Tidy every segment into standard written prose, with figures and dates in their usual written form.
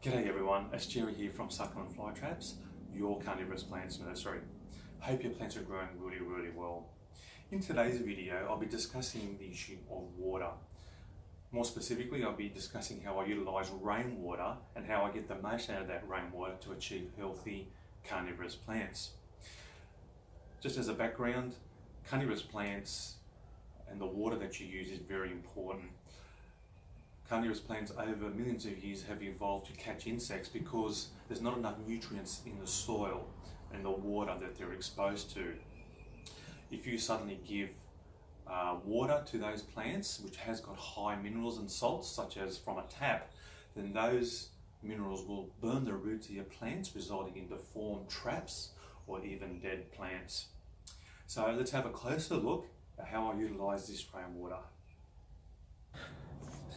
G'day everyone, it's Jerry here from Succulent Fly Traps, your Carnivorous Plants Nursery. Hope your plants are growing really well. In today's video, I'll be discussing the issue of water. More specifically, I'll be discussing how I utilise rainwater and how I get the most out of that rainwater to achieve healthy carnivorous plants. Just as a background, carnivorous plants and the water that you use is very important. Carnivorous plants over millions of years have evolved to catch insects because there's not enough nutrients in the soil and the water that they're exposed to. If you suddenly give water to those plants, which has got high minerals and salts, such as from a tap, then those minerals will burn the roots of your plants, resulting in deformed traps or even dead plants. So let's have a closer look at how I utilise this rainwater.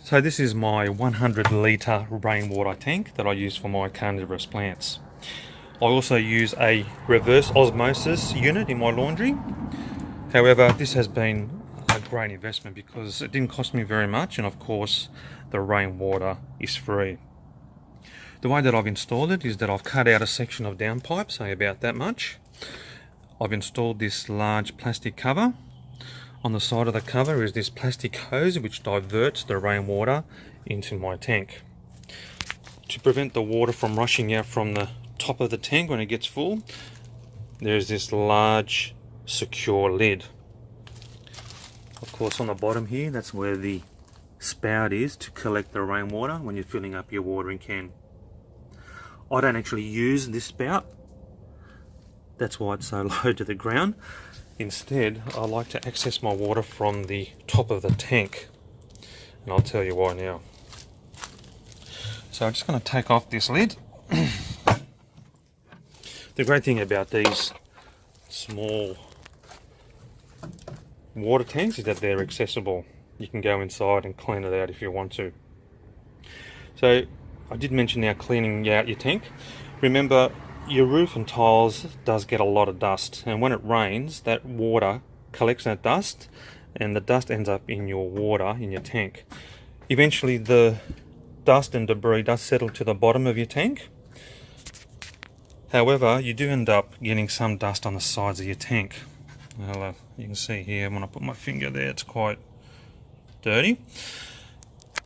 So this is my 100 litre rainwater tank that I use for my carnivorous plants. I also use a reverse osmosis unit in my laundry. However, this has been a great investment because it didn't cost me very much, and of course the rainwater is free. The way that I've installed it is that I've cut out a section of downpipe, say about that much. I've installed this large plastic cover. On the side of the cover is this plastic hose which diverts the rainwater into my tank. To prevent the water from rushing out from the top of the tank when it gets full, there's this large secure lid. Of course, on the bottom here, that's where the spout is to collect the rainwater when you're filling up your watering can. I don't actually use this spout, that's why it's so low to the ground. Instead, I like to access my water from the top of the tank, and I'll tell you why now. So I'm just going to take off this lid. The great thing about these small water tanks is that they're accessible. You can go inside and clean it out if you want to. So I did mention now cleaning out your tank. Remember, your roof and tiles does get a lot of dust, and when it rains, that water collects that dust and the dust ends up in your water in your tank. Eventually the dust and debris does settle to the bottom of your tank. However, you do end up getting some dust on the sides of your tank. Well, you can see here when I put my finger there, it's quite dirty.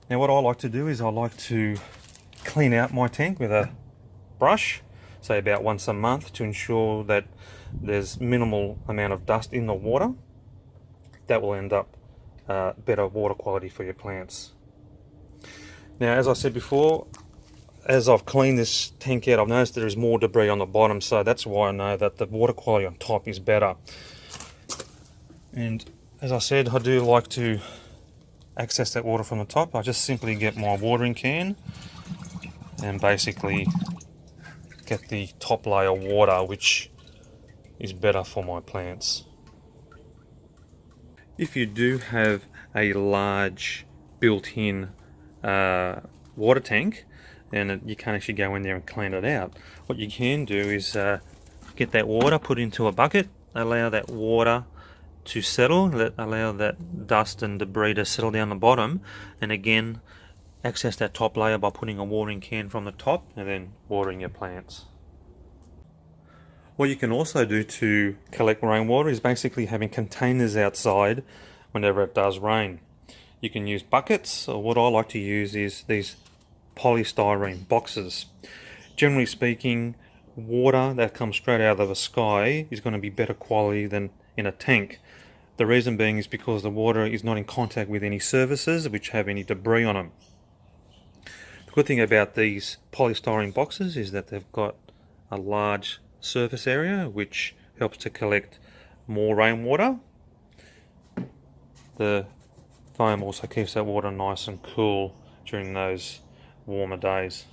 Now what I like to do is I like to clean out my tank with a brush, say about once a month, to ensure that there's minimal amount of dust in the water. That will end up better water quality for your plants. Now, as I said before, as I've cleaned this tank out, I've noticed there is more debris on the bottom, so that's why I know that the water quality on top is better. And as I said, I do like to access that water from the top. I just simply get my watering can and basically get the top layer water, which is better for my plants. If you do have a large built-in water tank and you can't actually go in there and clean it out, what you can do is get that water, put into a bucket, allow that water to settle, allow that dust and debris to settle down the bottom, and again access that top layer by putting a watering can from the top and then watering your plants. What you can also do to collect rainwater is basically having containers outside whenever it does rain. You can use buckets, or what I like to use is these polystyrene boxes. Generally speaking, water that comes straight out of the sky is going to be better quality than in a tank. The reason being is because the water is not in contact with any surfaces which have any debris on them. The good thing about these polystyrene boxes is that they've got a large surface area which helps to collect more rainwater. The foam also keeps that water nice and cool during those warmer days.